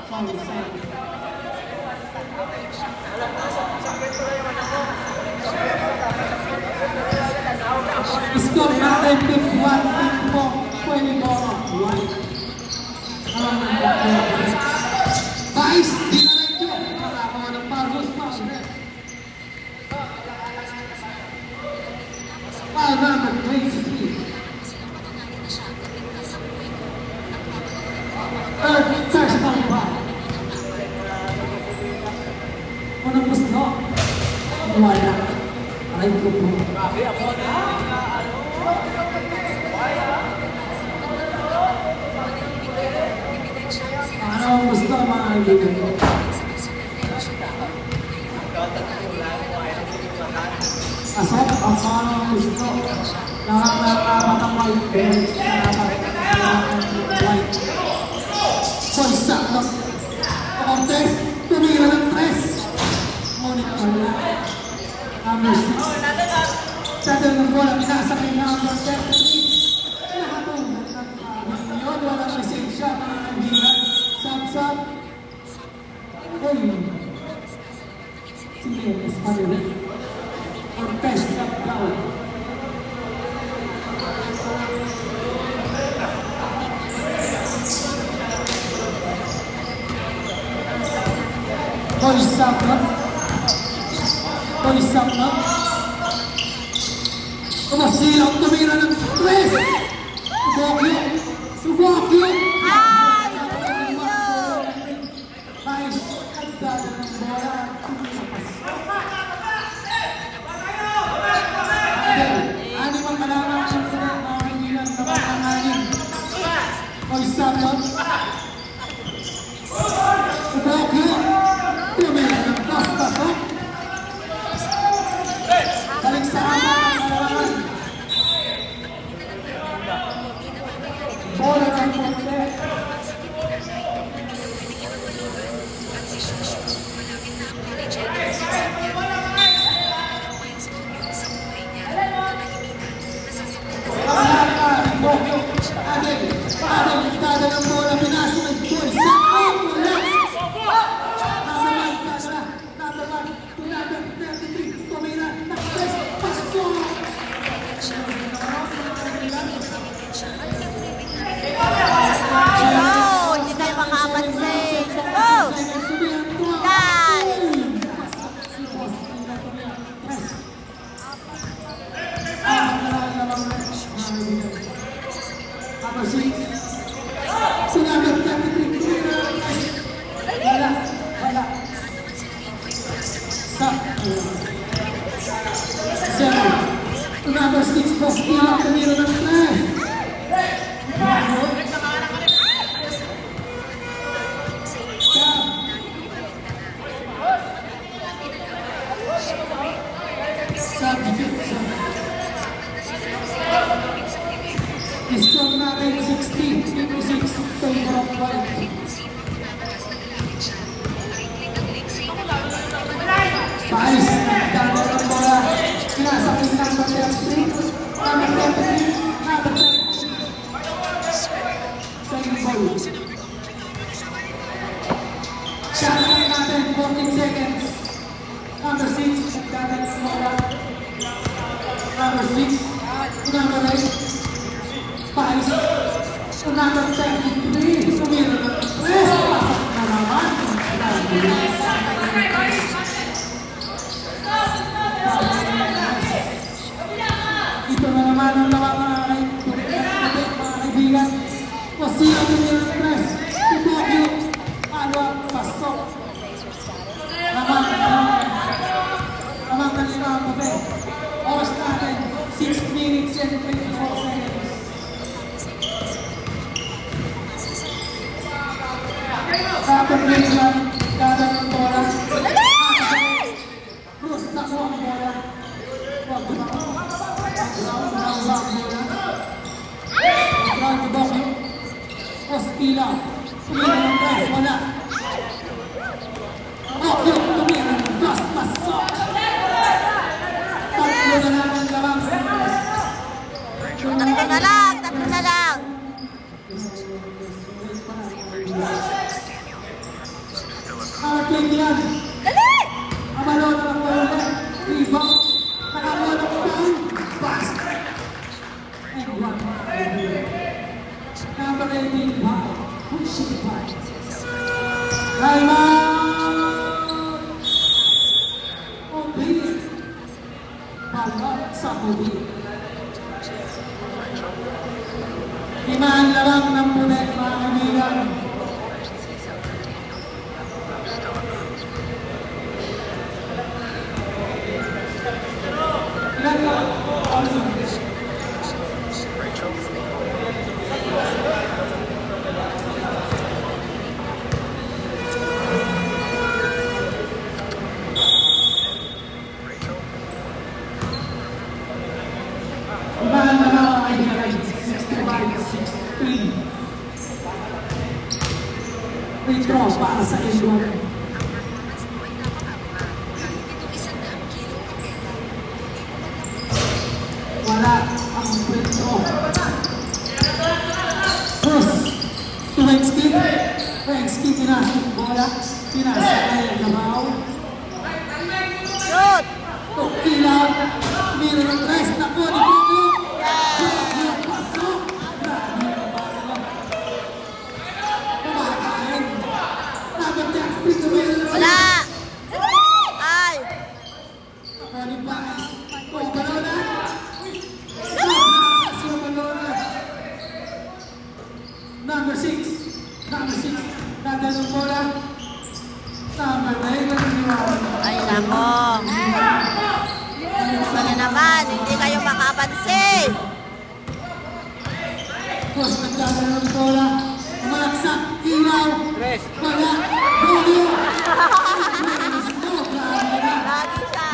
Score natin 51 po. Pwede mo white. Vice, di na rin yun. Nakakawa ng Marcos Pasner. Number 23. Third touchdown ba? Unang gusto. Wala. Aray ko po. Ano ang gusto mga kaibigan? Asok ang mga gusto. Nakakamat ang white belt. White. Pulsa ng contest. Tumira ng 3. Ngunit wala. Number 6. Saddle ng bola. Pinasakay na number 33. Nahatong yun. Walang lisensya mga kaibigan. Sab-sab. Uy. Sige, Espanol. Contest of down. Voice up na. Voice up na. Kumasilaw, tumira ng 3. Subokyo. Subokyo. Vice, ang dada ng bola. Anim ang kalaman ng mga kaibigan na makanganin. Voice up na. Subokyo. Tumira ng basta to. Balik sa ama ng kalaman. Bola ng konti. Adel, dada ng bola, pinasok ng goal. Sa wala. Number 1, number 33, tumira, nag-press, pasok. Oh, hindi tayo makapansin. Oh! Guys! Number 6. Si number 33. Wala. Wala. Stop. 7. Number 6. Bastila. Tumira ng 3. Score natin 16-56 favor of white. Vice, nagdano ng bola. Pinasakit number 33. Number 33. Number 33. Second ball. Shot natin 14 seconds. Number 6, nagdano ng bola. Number 6. Number 8. Vice, number 33, sumira ng 3, na naman. Ito na naman ang lawa mga kaibigan. Wasila sumira ng 3, Tibokyo, Alwa, pasok. Naman kanina ang pape. Oras natin, 6 minutes and 24 seconds. Kapag minsan, dada ng bola. Cruz, nakuha ang bola. Huwag gumawa. Nakuha ang bola. Ground to Bokyo. Ostila. Tumira ng gas, wala. Bokyo, tumira ng gas, pasok. Tatlo na lang ang lamang. Tatlo na lang, tatlo na lang. yan. Dali! Abalo na lang tayo ulit. Rebound. Nakakuha ng foul. Basket. And one. Number 18, foul. Pushing five. Time out. Obi. Palot sa Obi. Limaan lamang ng punet, mga kaibigan. Ilan ka? Awesome. Limaan lamang mga kaibigan. 65-63. Free throw para sa Edward. Wala ang free throw. Cruz. Tuwensky. Tuwensky pinasok bola. Pinasok kay Gabaw. Shoot! Ilaw. Miro ng tres. Nakuha ni Pugo. Pasok. Kumakain. Dapat niya. Free throw. Wala! Ay! Running back. Oh, Balona. Number 6. Number 6. Dadalong bola. Number 9. Ay, nako. Ito na naman, hindi kayo makapansin. Tapos nagdadalong bola. Malaksak. Ilaw. Wala. Julio. Lagi siya.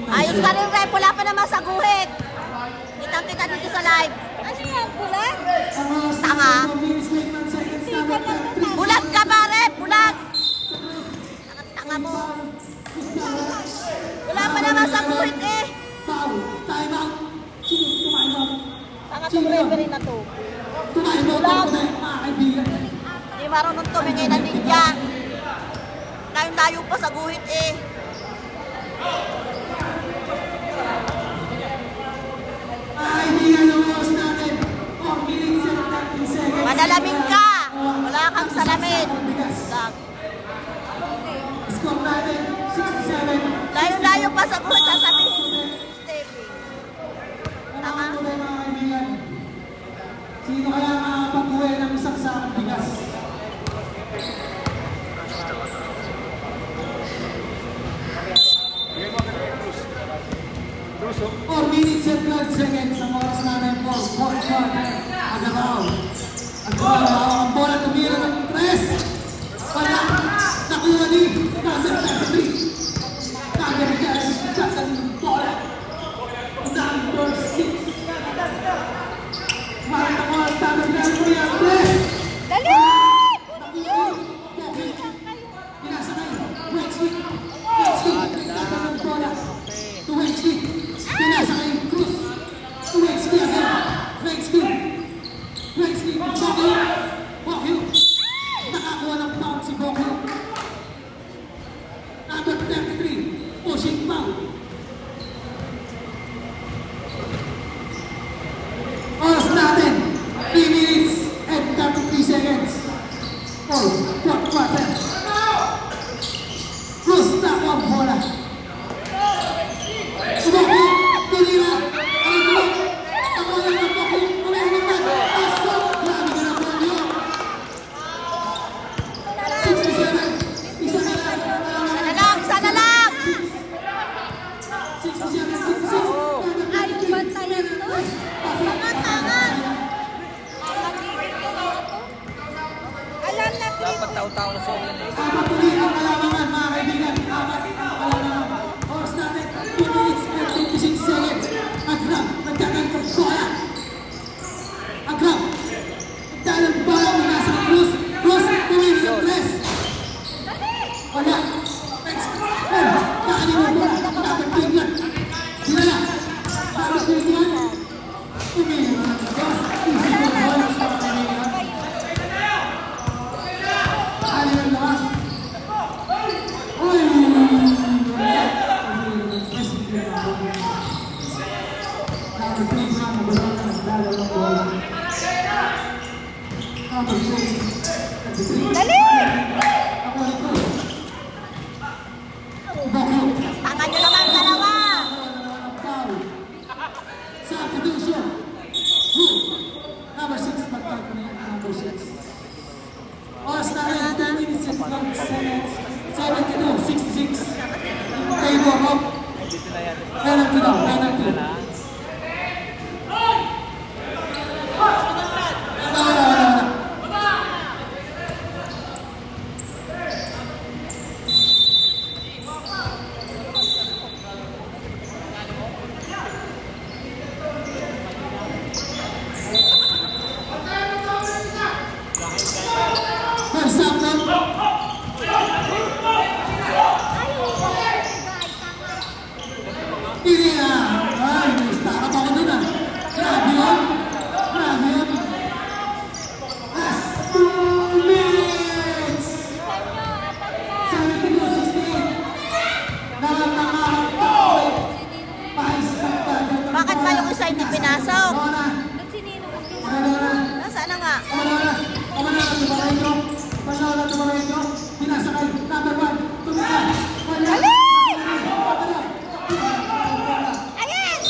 Ayos ka rin, Rep. Wala pa naman sa guhit. Kitang-kita dito sa live. Ano yan, bulag? Tanga. Bulag ka ba, Rep? Bulag. Tanga mo. Wala pa naman sa guhit eh. Time out. Time out. Tanga tong referee na to. Time out. Mga kaibigan. Hindi marunong tumingin na ninja. Layo-layo pa sa guhit eh. Kaibigan ng oras natin. 4 minutes and 13 seconds. Malalamig ka. Wala kang salamin. Lag. Score natin, 67. Layo-layo pa sa guhit. Sasabihin. Stevie. Tama? Ano ba mga kaibigan? Sino kaya makapag-uwi ng isang sakong bigas? Russo. 4 minutes and 12 seconds ang oras natin po. Fourth quarter. Agabaw. Agabaw. Ang bola tumira ng press. Wala. Nakuha ni number 33. Number 33. Tatang ng bola. Number 6. Mahal ang oras natin ng press. Press. Dali! Pinasakay. Wexley. Wexley. Tatang ng bola. To Wexley. Pinasakay. Cruz. To Wexley again. Wexley. Wexley. Bokyo. Bokyo. Nakakuha ng foul si Bokyo. Number 33. Pushing foul. Oras natin. 3 minutes and 33 seconds. Fourth quarter. Cruz nakuha ang bola. Bokyo. Pilira. Ang bola. Nakuha ng Bokyo. Umahin naman. Pasok. Grabe ka na Bokyo. 67. Isa na lang. Sana lang, sana lang! 67. 66. Ayaw bantayan to. Mga tanga! Alam na Dapat tao-tao na sila. Apat ulit ang kalamangan, mga kaibigan. Apat ang kalamangan. Oras natin, 2 minutes and 56 seconds. Penalty daw, penalty. First up, Hindi na. Ay, startup ako dun ah. Grabe yun. Grabe yun. Last 2 minutes. 17-16. Nakakakakakawin. Pahis ng kagad. Bakit ba yung isa hindi pinasok? Nora. Nora. Nasaan na nga? Nora. Tumaray nyo. Nora, tumaray nyo. Pinasakay. Number 1. Tumira. Wala. Dali! Ayun!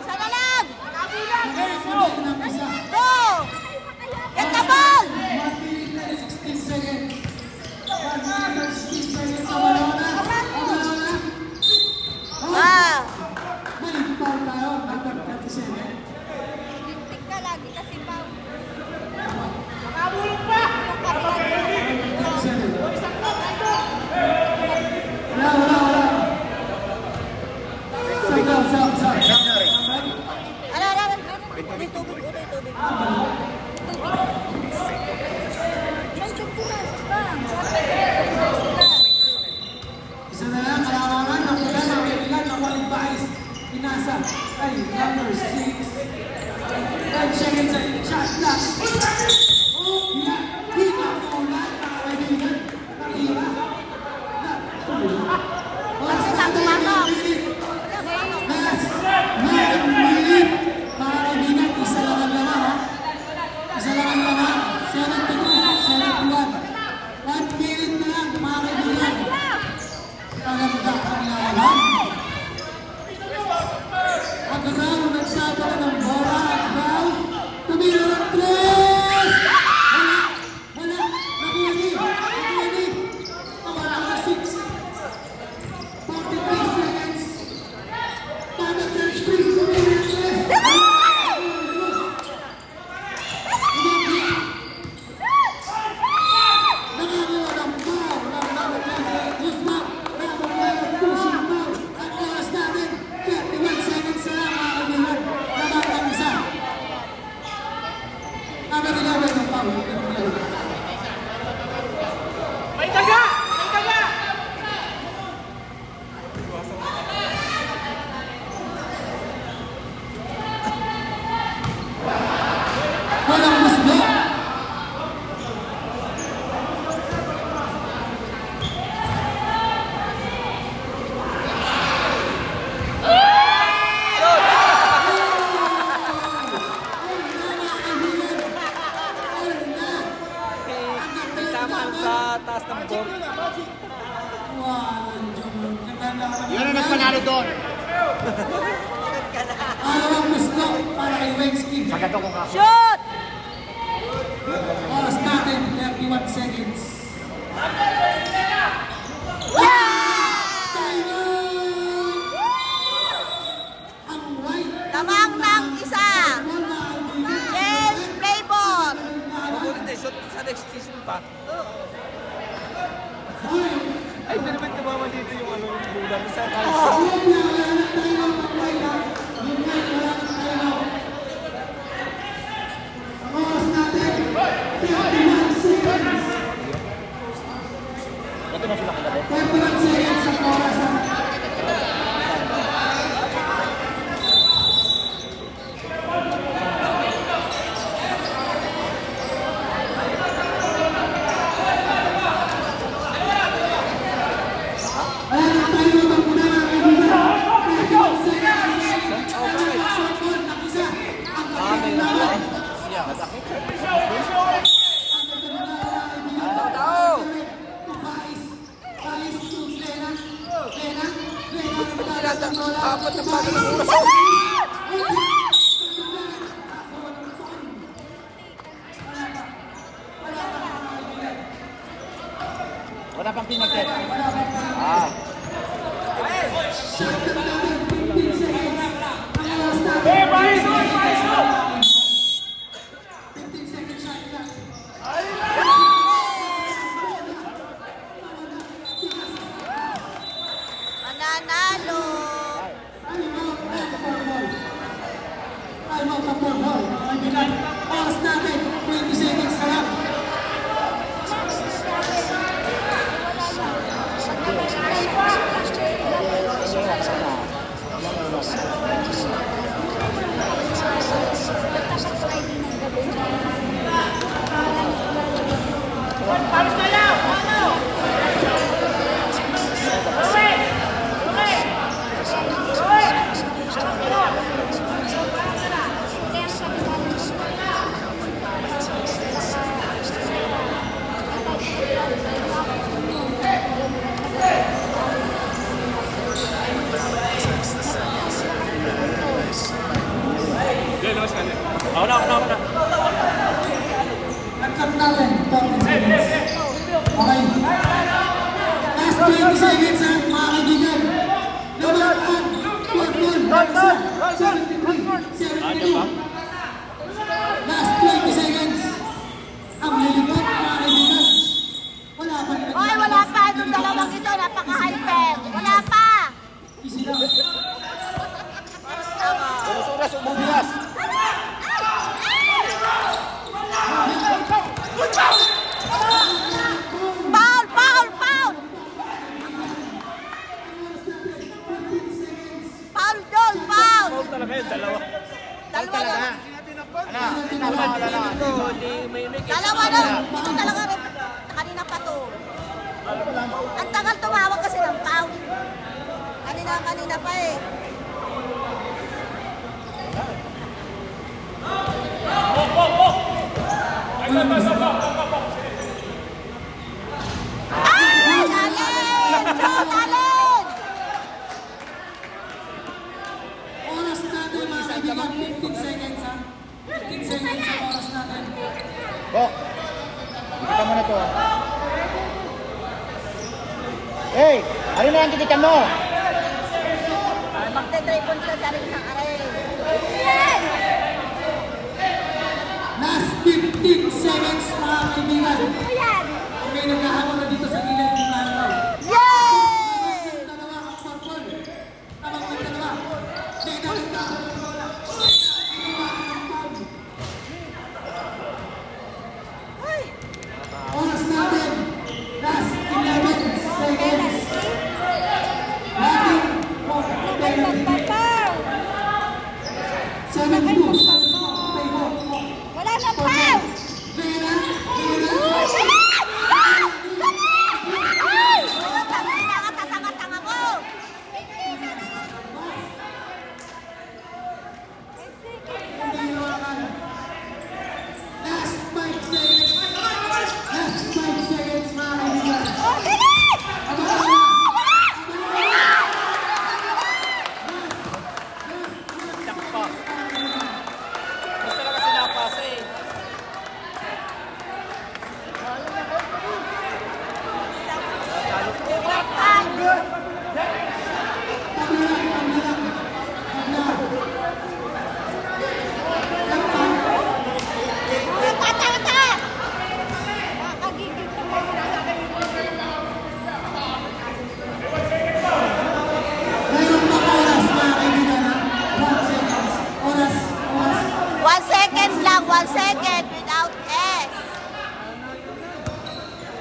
Sa dalag! Go! Get the ball! 16 seconds. 16 seconds. Amalona. Ah! May foul tayo. Number 37. Tik ka lagi kasi pa. Wala. Sab. Ala. May tubig. Isa na lang, kalamangan, nakula, nakikilan, nakwalibais, pinasa, ay, number 6. 5 seconds ay shot clock. Oh, hindi na ulan, mga kaibigan, nakira. Last na tayo, minute. Last 9 minute. Mga kaibigan, isa lang ang laman, ha? Isa lang ang laman, 72, 71. 1 minute na lang, mga kaibigan. Paganda ang laban. Agraw, nagsabala ng bola. Agraw, tumira ng 3! Wala. Nakuha ni. Nawala na 6. 43 seconds. Tama na 3. Tumira ng 3. Nakakuha ng foul. Number 98, Guzman. Number 9, pushing foul. Ang oras natin, 31 seconds na lang, mga kaibigan. Laban ang isa. Number 11 ang foul. May daga! Walang muslo. Tamaan sa taas ng board. Yun ang nagpanalo doon. Alawang muslo para kay Wensky. Sagado ko ka. Shoot! Oras natin, 31 seconds. Ang right. Tamang ng isa. Change playbook. Mabulit na shot sa next season pa. Ay, di naman tumama dito yung ano yung bulan. Isa Oras natin, 31 seconds. 31 seconds ang oras natin. Ayan ang tayo ng muna mga kaibigan. 31 seconds. Wala pang pinagkit. Ah. Hey, Baiso! 15 seconds shot clock. Mananalo. Time out ang 4 ball. Kaibigan, oras natin, 20 seconds na lang. Ako na. Nagkat natin, 40 seconds. Okay. Last 20 seconds ha, mga kaibigan. Lumakan, 4 ball, 73, 72. Last 20 seconds. Ang lilipot, mga kaibigan. Wala pa. Oy, wala pa. Itong dalawang ito, napaka-hyper. Wala pa. Isila. Suras, umubilas. Foul! Foul, Joel, foul! Foul talaga yun, dalawa. Dalawa na. Dalawa. Ito talaga rin. Kanina pa to. Ang tagal tumawag kasi ng foul. Kanina pa eh. Ay! Alin! Joel, alin! Oras natin, mga kaibigan, 15 seconds ha. 15 seconds ang oras natin. Bok. Kita mo na to. Hey! Ano na ang titikan mo? Magte-tripon sila sa rin isang aray. Yan! Last 15 seconds, mga kaibigan. Yan! May nagkahawak na dito sa gilid ng araw. Yay! Dalawa ang purple. Tamang ng dalawa. May nakita. Oras natin. Last 11 seconds. Natin. 72. Wala na foul! Ay! Tanga-tanga ko! Last 5 seconds. Last 5 seconds, mga kaibigan. Oh, bilis! Jakpa. Gusto talaga sinapasa eh. Mayroon pa oras, mga kaibigan, ha? 1 seconds. Oras. 1 second lang, 1 second without S.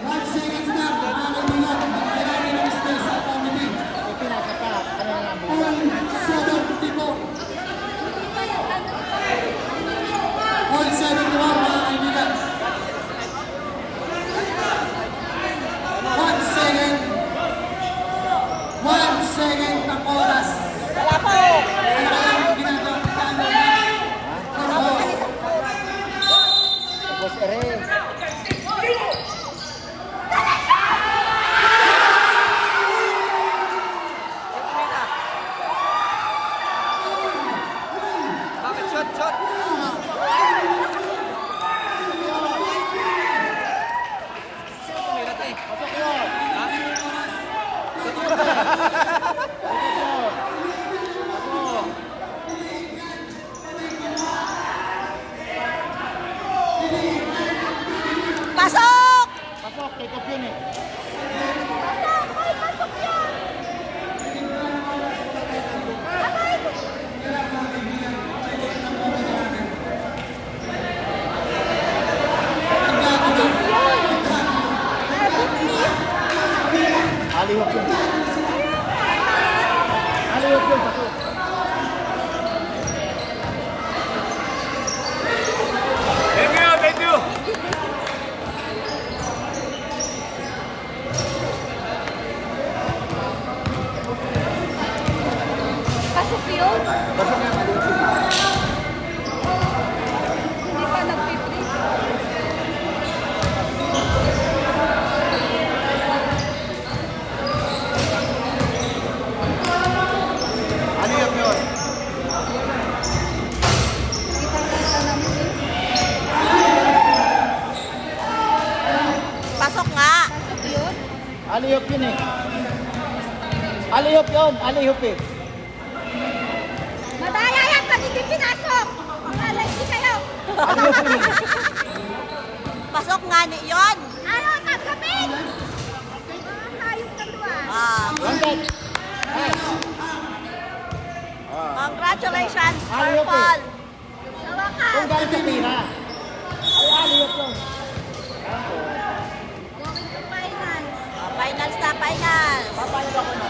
1 seconds na, mga kaibigan. Kailangan ng space sa committee. Pinasa pa. Ano na ang All 74. All 71, mga kaibigan. 1 second. 1 second ang oras. Wala po. Ano kaya ang ginagawa? Paano? Aliyop yun eh. Aliyop yun, aliyop eh. Madaya yan pag hindi pinasok. Malalaki kayo. Aliyop yun eh. Pasok nga ni yun. Ano, tanggapin. Mga hayop na doon. Contact. Congratulations, Aliyop eh. Purple. Sa Kung wakas. galing sa tira. Ay, aliyop yun. Going to finals. Finals na, finals. Papayag ako na.